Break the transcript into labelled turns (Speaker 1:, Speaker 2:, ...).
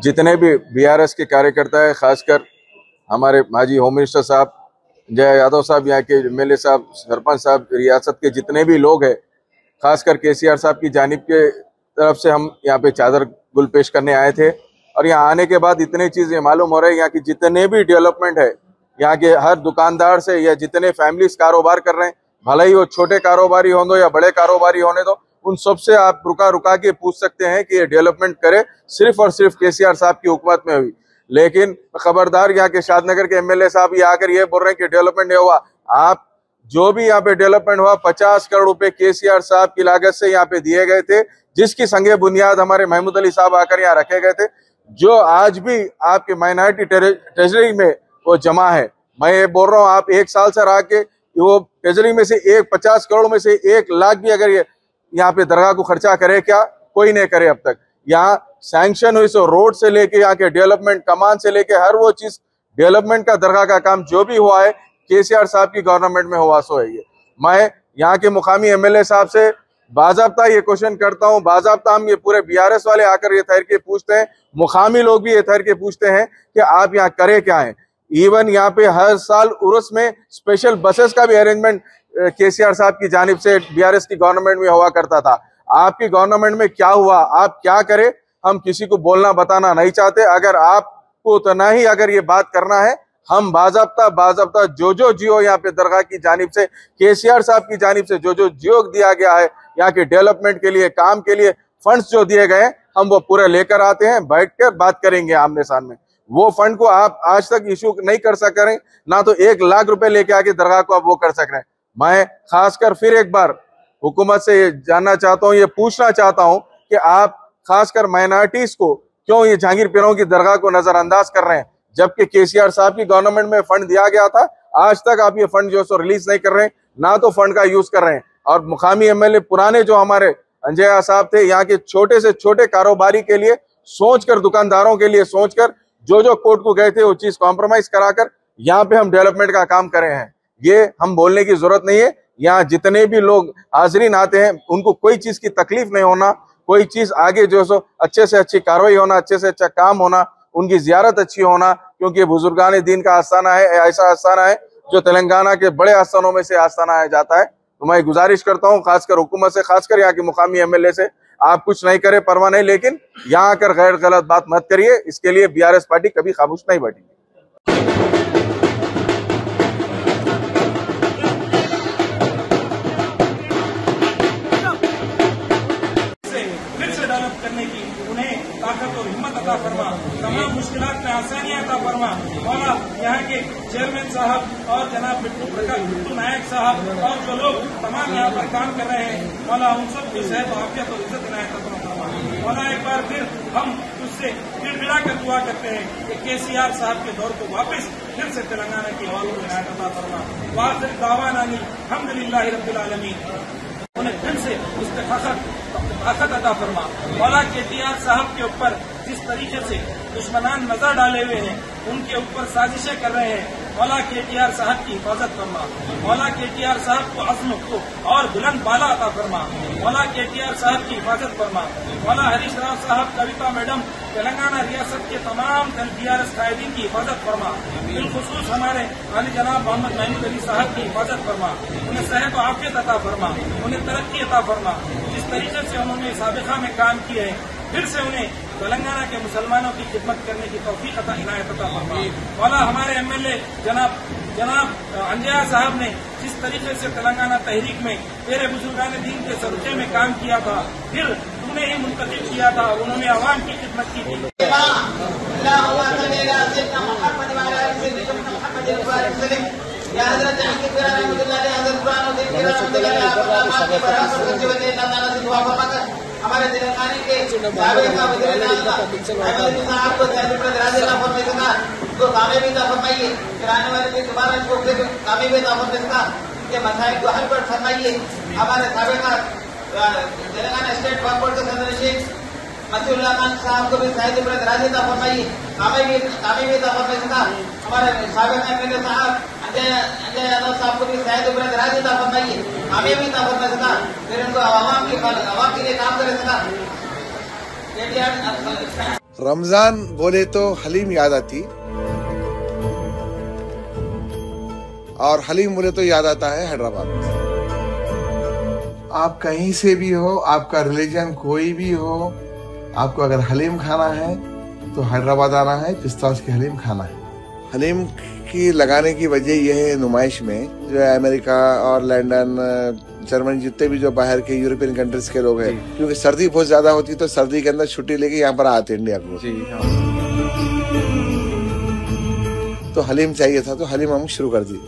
Speaker 1: जितने भी बीआरएस के कार्यकर्ता है, खासकर हमारे माजी होम मिनिस्टर साहब जय यादव साहब, यहाँ के एमएलए साहब, सरपंच साहब, रियासत के जितने भी लोग हैं, खासकर केसीआर साहब की जानिब के तरफ से हम यहाँ पे चादर गुल पेश करने आए थे। और यहाँ आने के बाद इतनी चीजें मालूम हो रही है, यहाँ की जितने भी डेवलपमेंट है, यहाँ के हर दुकानदार से या जितने फैमिलीज कारोबार कर रहे हैं, भले ही वो छोटे कारोबारी हों दो या बड़े कारोबारी होने दो, उन सबसे आप रुका के पूछ सकते हैं कि ये डेवलपमेंट करे सिर्फ और सिर्फ केसीआर साहब की हुकूमत में हुई। लेकिन खबरदार, यहाँ के शादनगर के एमएलए साहब ये आकर ये बोल रहे हैं कि डेवलपमेंट नहीं हुआ। आप जो भी यहाँ पे डेवलपमेंट हुआ 50 करोड़ रुपए केसीआर साहब की लागत से यहाँ पे दिए गए थे, जिसकी संगे बुनियाद हमारे महमूद अली साहब आकर यहाँ रखे गए थे, जो आज भी आपके माइनॉरिटी ट्रेजरी में वो जमा है। मैं ये बोल रहा हूँ, आप 1 साल से रह के वो ट्रेजरी में से 50 करोड़ में से 1 लाख भी अगर ये यहाँ पे दरगाह को खर्चा करे, क्या कोई नहीं करे अब तक। यहाँ सैंक्शन हुई सो रोड से लेके यहाँ के डेवलपमेंट, कमान से लेके हर वो चीज डेवलपमेंट का, दरगाह का काम जो भी हुआ है केसीआर साहब की गवर्नमेंट में हुआ सो है। ये मैं यहाँ के मुकामी एमएलए साहब से बाज़ाब्ता ये क्वेश्चन करता हूँ, बाज़ाब्ता हम ये पूरे बीआरएस वाले आकर ये ठहर के पूछते हैं, मुकामी लोग भी ये ठहर के पूछते हैं कि आप यहाँ करे क्या है। इवन यहाँ पे हर साल उर्स में स्पेशल बसेस का भी अरेंजमेंट केसीआर साहब की जानिब से बीआरएस की गवर्नमेंट में हुआ करता था। आपकी गवर्नमेंट में क्या हुआ, आप क्या करे, हम किसी को बोलना बताना नहीं चाहते। अगर आपको उतना ही अगर ये बात करना है, हम बाज़ाब्ता जो जियो यहाँ पे दरगाह की जानिब से, केसीआर साहब की जानिब से जो जियो दिया गया है, यहाँ के डेवलपमेंट के लिए, काम के लिए फंड्स जो दिए गए, हम वो पूरे लेकर आते हैं, बैठकर बात करेंगे आमने सामने। वो फंड को आप आज तक इशू नहीं कर सक रहे, ना तो 1 लाख रुपए लेके आके दरगाह को आप वो कर सक रहे हैं। मैं खासकर फिर एक बार हुकूमत से ये जानना चाहता हूँ, ये पूछना चाहता हूँ कि आप खासकर माइनॉरिटीज को क्यों ये जहांगीर पीरों की दरगाह को नजरअंदाज कर रहे हैं, जबकि केसीआर साहब की गवर्नमेंट में फंड दिया गया था। आज तक आप ये फंड जो सो रिलीज नहीं कर रहे हैं, ना तो फंड का यूज कर रहे हैं। और मुकामी एमएलए पुराने जो हमारे अंजया साहब थे, यहाँ के छोटे से छोटे कारोबारी के लिए सोचकर, दुकानदारों के लिए सोचकर जो कोर्ट को गए थे वो चीज कॉम्प्रोमाइज कराकर यहाँ पे हम डेवलपमेंट का काम कर रहे हैं। ये हम बोलने की जरूरत नहीं है। यहाँ जितने भी लोग हाजरीन आते हैं, उनको कोई चीज की तकलीफ नहीं होना, कोई चीज आगे जो सो अच्छे से अच्छी कार्रवाई होना, अच्छे से अच्छा काम होना, उनकी जियारत अच्छी होना, क्योंकि बुजुर्गान दीन का आस्थाना है, ऐसा आस्थाना है जो तेलंगाना के बड़े आस्थानों में से आस्थाना है जाता है। तो मैं गुजारिश करता हूँ खासकर हुकूमत से, खासकर यहाँ के मुकामी एमएलए से, आप कुछ नहीं करे परवाह नहीं, लेकिन यहाँ आकर गैर गलत बात मत करिए। इसके लिए बीआरएस पार्टी कभी खामोश नहीं बैठेगी।
Speaker 2: करने की उन्हें ताकत और हिम्मत अता फरमा, तमाम मुश्किलात में आसानियां अता फरमा। मौला यहाँ के चेयरमैन साहब और जनाब बिट्टू नायक साहब और जो लोग तमाम यहाँ पर काम कर रहे हैं, मौला उन सब की सेहत आफियत और इज्जत इनायत अता फरमा। मौला एक बार फिर हम उससे गिड़गिड़ा कर दुआ करते हैं कि केसीआर साहब के दौर को वापस फिर से तेलंगाना की हवा को इनायत अता फरमा। वाखिर दावाना अल्हम्दुलिल्लाहि रब्बिल आलमीन। उन्हें फिर से ताकत अता फरमा। मौला केटीआर साहब के ऊपर जिस तरीके से दुश्मनान नजर डाले हुए हैं, उनके ऊपर साजिशें कर रहे हैं, मौला केटीआर साहब की हिफाजत फरमा। मौला केटीआर साहब को अज़्म को और बुलंद बाला अता फरमा। मौला केटीआर साहब की हिफाजत फरमा। मौला हरीश राव साहब, कविता मैडम, तेलंगाना रियासत के तमाम बीआरएस कायदीन की हिफाजत फरमा। बिलखुसूस हमारे आली जनाब मोहम्मद महमूद अली साहब की हिफाजत फरमा। उन्हें सेहत और आफियत अता फरमा, उन्हें तरक्की अता फरमा। जिस तरीके से उन्होंने साबिका में काम किए हैं, फिर से उन्हें तेलंगाना के मुसलमानों की खिदमत करने की तौफीक अता इनायत अता फरमा। मौला हमारे एमएलए जनाब अंजया साहब ने जिस तरीके से तेलंगाना तहरीक में तेरे बुजुर्गान दीन के सदक़े में काम किया था, फिर उन्हें ही मुंतखब किया था, उन्होंने आवाम की खिदमत की थी।
Speaker 3: हमारे तेलंगाना के साबिका आपको तो कामयाबी था फरमाइए, कराने वाले भी दोबारा इसको कामयाबी था फरमाइएगा के मसाइल को हल पर फरमाइए। हमारे साबिका तेलंगाना स्टेट बोर्ड के सदस्य शेख मसीहुल्लाह खान साहब को भी शायद राजी था फरमाइए, कामयाबी था फरमाइएगा। हमारे साबिका एमएलए साहब अंजय यादव साहब को भी शायद राजी था फरमाइए, कामयाबी था फरमाइएगा। फिर इनको आवाम के लिए काम करे सका।
Speaker 4: रमजान बोले तो हलीम याद आती, और हलीम बोले तो याद आता है हैदराबाद। आप कहीं से भी हो, आपका रिलीजन कोई भी हो, आपको अगर हलीम खाना है तो हैदराबाद आना है, पिस्ताश की हलीम खाना है। हलीम की लगाने की वजह यह है, नुमाइश में जो है अमेरिका और लंदन, जर्मनी, जितने भी जो बाहर के यूरोपियन कंट्रीज के लोग हैं, क्योंकि सर्दी बहुत ज्यादा होती तो सर्दी के अंदर छुट्टी लेके यहाँ पर आते इंडिया को। तो हलीम चाहिए था, तो हलीम हम शुरू कर दी।